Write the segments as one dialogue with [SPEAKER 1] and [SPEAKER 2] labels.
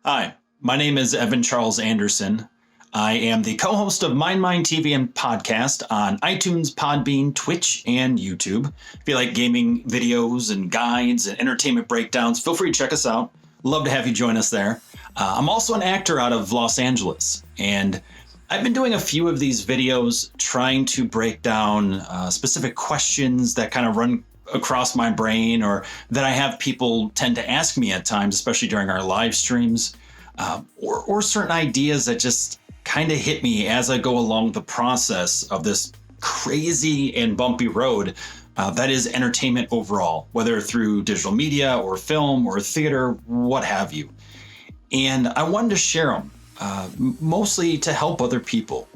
[SPEAKER 1] Hi, my name is Evan Charles Anderson. I am the co-host of MindMineTV and podcast on iTunes, Podbean, Twitch, and YouTube. If you like gaming videos and guides and entertainment breakdowns, feel free to check us out. Love to have you join us there. I'm also an actor out of Los Angeles, and I've been doing a few of these videos trying to break down specific questions that kind of run across my brain or that I have people tend to ask me at times, especially during our live streams, or certain ideas that just kind of hit me as I go along the process of this crazy and bumpy road that is entertainment overall, whether through digital media or film or theater, what have you. And I wanted to share them, mostly to help other people.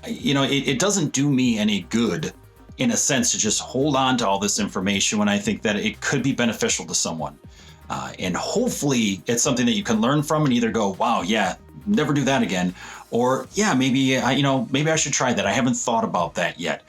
[SPEAKER 1] It doesn't do me any good, in a sense, to just hold on to all this information when I think that it could be beneficial to someone. And hopefully it's something that you can learn from and either go, wow, yeah, never do that again. Or yeah, maybe I should try that. I haven't thought about that yet,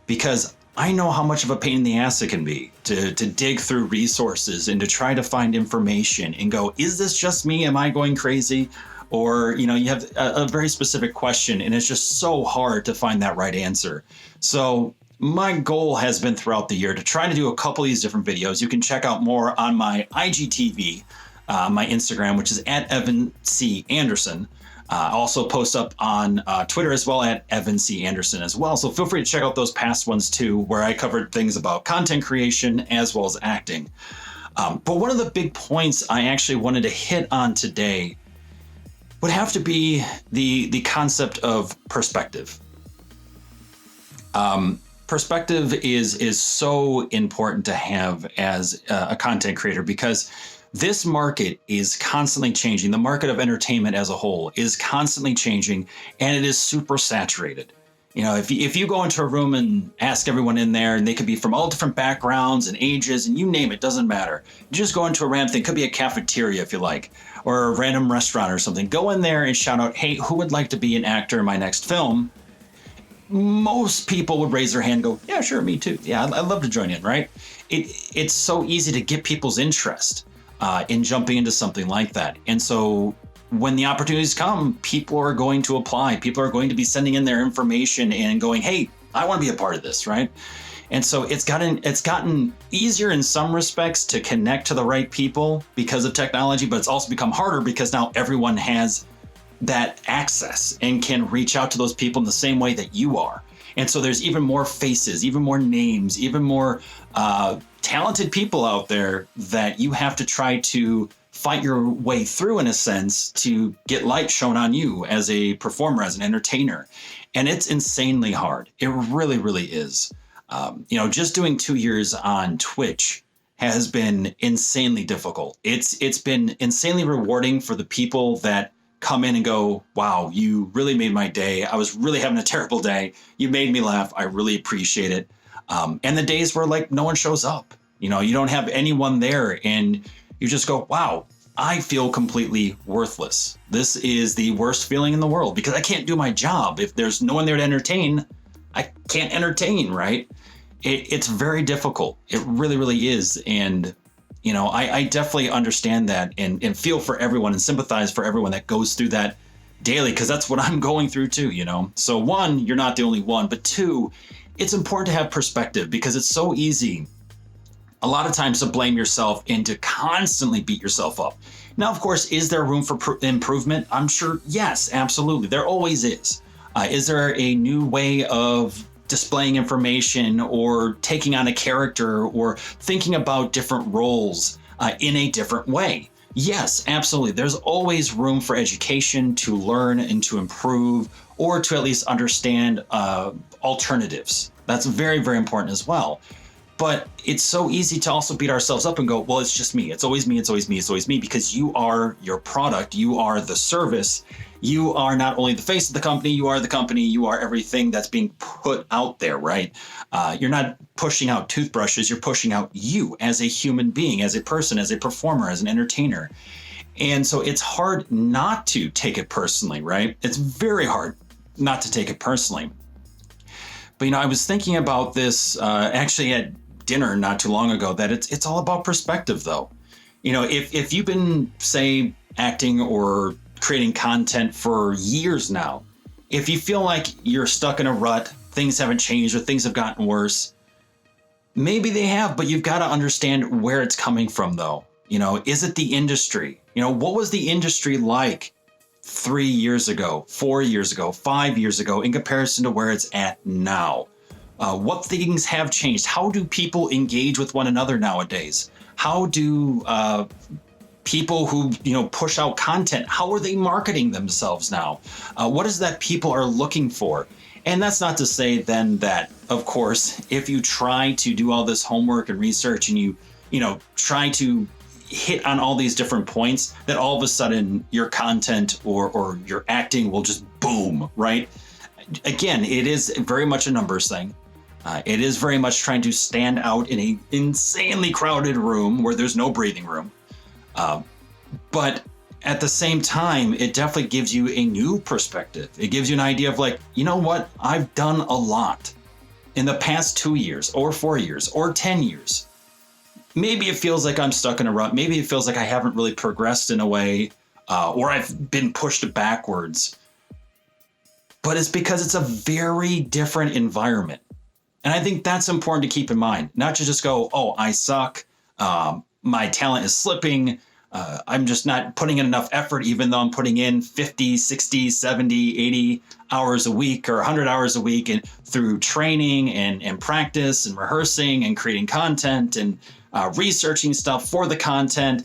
[SPEAKER 1] because I know how much of a pain in the ass it can be to dig through resources and to try to find information and go, is this just me? Am I going crazy? Or, you have a very specific question and it's just so hard to find that right answer. So my goal has been throughout the year to try to do a couple of these different videos. You can check out more on my IGTV, my Instagram, which is at Evan C. Anderson. I also post up on Twitter as well at Evan C. Anderson as well. So feel free to check out those past ones too, where I covered things about content creation as well as acting. But one of the big points I actually wanted to hit on today would have to be the concept of perspective. Perspective is so important to have as a content creator, because this market is constantly changing. The market of entertainment as a whole is constantly changing, and it is super saturated. If you go into a room and ask everyone in there, and they could be from all different backgrounds and ages, and you name it, doesn't matter. You just go into a random thing, it could be a cafeteria if you like, or a random restaurant or something. Go in there and shout out, hey, who would like to be an actor in my next film? Most people would raise their hand and go, yeah, sure, me too. Yeah, I'd love to join in, right? It's so easy to get people's interest in jumping into something like that. And so when the opportunities come, people are going to apply. People are going to be sending in their information and going, hey, I want to be a part of this, right? And so it's gotten easier in some respects to connect to the right people because of technology, but it's also become harder because now everyone has that access and can reach out to those people in the same way that you are. And so there's even more faces, even more names, even more talented people out there that you have to try to fight your way through, in a sense, to get light shown on you as a performer, as an entertainer. And it's insanely hard. It really, really is. Just doing 2 years on Twitch has been insanely difficult. It's been insanely rewarding for the people that come in and go, wow, you really made my day. I was really having a terrible day. You made me laugh. I really appreciate it. And the days where no one shows up, you don't have anyone there and you just go, wow, I feel completely worthless. This is the worst feeling in the world because I can't do my job. If there's no one there to entertain, I can't entertain, right? It's very difficult. It really, really is. And I definitely understand that and feel for everyone and sympathize for everyone that goes through that daily, because that's what I'm going through too, So one, you're not the only one, but two, it's important to have perspective because it's so easy a lot of times to blame yourself and to constantly beat yourself up. Now, of course, is there room for improvement? I'm sure, yes, absolutely. There always is. Is there a new way of displaying information or taking on a character or thinking about different roles in a different way? Yes, absolutely. There's always room for education to learn and to improve, or to at least understand alternatives. That's very, very important as well. But it's so easy to also beat ourselves up and go, well, it's just me. It's always me. It's always me. It's always me, because you are your product. You are the service. You are not only the face of the company, you are the company, you are everything that's being put out there, right? You're not pushing out toothbrushes, you're pushing out you as a human being, as a person, as a performer, as an entertainer. And so it's hard not to take it personally, right? It's very hard not to take it personally. But, I was thinking about this actually at dinner not too long ago, that it's all about perspective, though. If you've been, say, acting or creating content for years now, if you feel like you're stuck in a rut, things haven't changed or things have gotten worse, maybe they have, but you've got to understand where it's coming from though. Is it the industry? What was the industry like 3 years ago, 4 years ago, 5 years ago in comparison to where it's at now? What things have changed? How do people engage with one another nowadays? How do people who push out content, how are they marketing themselves now? What is that people are looking for? And that's not to say then that, of course, if you try to do all this homework and research and you try to hit on all these different points, that all of a sudden your content or your acting will just boom, right? Again, it is very much a numbers thing. It is very much trying to stand out in an insanely crowded room where there's no breathing room. But at the same time, it definitely gives you a new perspective. It gives you an idea of like, you know what? I've done a lot in the past 2 years or 4 years or 10 years. Maybe it feels like I'm stuck in a rut. Maybe it feels like I haven't really progressed in a way, or I've been pushed backwards. But it's because it's a very different environment. And I think that's important to keep in mind, not to just go, oh, I suck. My talent is slipping. I'm just not putting in enough effort, even though I'm putting in 50, 60, 70, 80 hours a week or 100 hours a week and through training and practice and rehearsing and creating content and researching stuff for the content,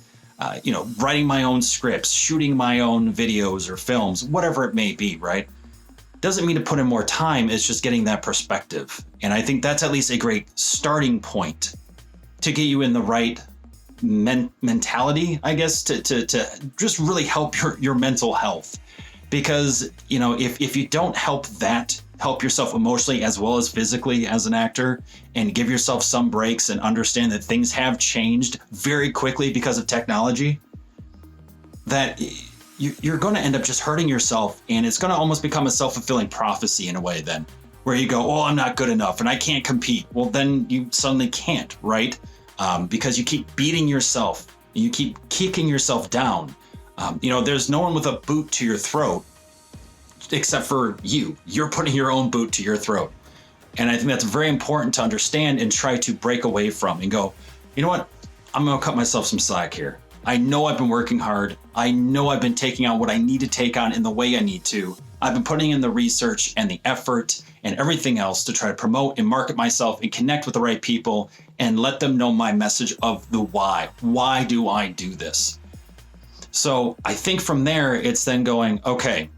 [SPEAKER 1] writing my own scripts, shooting my own videos or films, whatever it may be, right? Doesn't mean to put in more time. It's just getting that perspective. And I think that's at least a great starting point to get you in the right mentality, I guess, to just really help your mental health. Because, if you don't help yourself emotionally as well as physically as an actor and give yourself some breaks and understand that things have changed very quickly because of technology, that you're going to end up just hurting yourself, and it's going to almost become a self-fulfilling prophecy in a way then, where you go, oh, I'm not good enough and I can't compete. Well, then you suddenly can't, right? Because you keep beating yourself, you keep kicking yourself down. There's no one with a boot to your throat except for you. You're putting your own boot to your throat. And I think that's very important to understand and try to break away from and go, you know what? I'm going to cut myself some slack here. I know I've been working hard. I know I've been taking on what I need to take on in the way I need to. I've been putting in the research and the effort and everything else to try to promote and market myself and connect with the right people and let them know my message of the why. Why do I do this? So I think from there, it's then going, okay,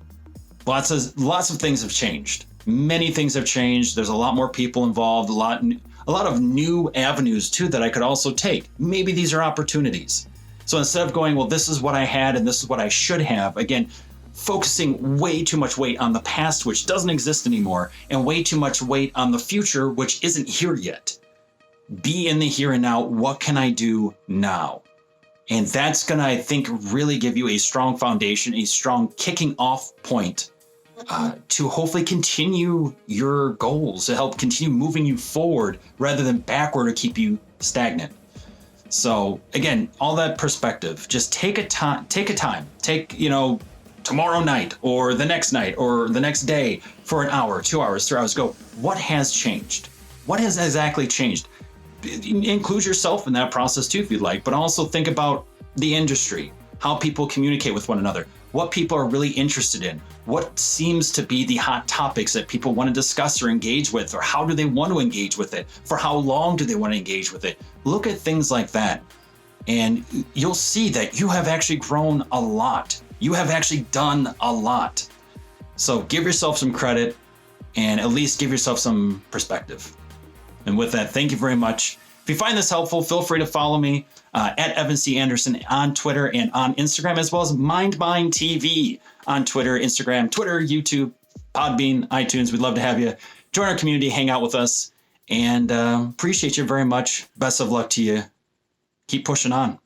[SPEAKER 1] lots of things have changed. Many things have changed. There's a lot more people involved, a lot of new avenues too that I could also take. Maybe these are opportunities. So instead of going, well, this is what I had and this is what I should have, again, focusing way too much weight on the past, which doesn't exist anymore, and way too much weight on the future, which isn't here yet. Be in the here and now. What can I do now? And that's going to, I think, really give you a strong foundation, a strong kicking off point to hopefully continue your goals, to help continue moving you forward rather than backward or keep you stagnant. So again, all that perspective, just take a time, tomorrow night or the next night or the next day for an hour, 2 hours, 3 hours, go, what has changed? What has exactly changed? Include yourself in that process too, if you'd like, but also think about the industry, how people communicate with one another, what people are really interested in, what seems to be the hot topics that people want to discuss or engage with, or how do they want to engage with it? For how long do they want to engage with it? Look at things like that, and you'll see that you have actually grown a lot. You have actually done a lot. So give yourself some credit and at least give yourself some perspective. And with that, thank you very much. If you find this helpful, feel free to follow me at Evan C. Anderson on Twitter and on Instagram, as well as MindMineTV on Twitter, Instagram, Twitter, YouTube, Podbean, iTunes. We'd love to have you join our community, hang out with us, and appreciate you very much. Best of luck to you. Keep pushing on.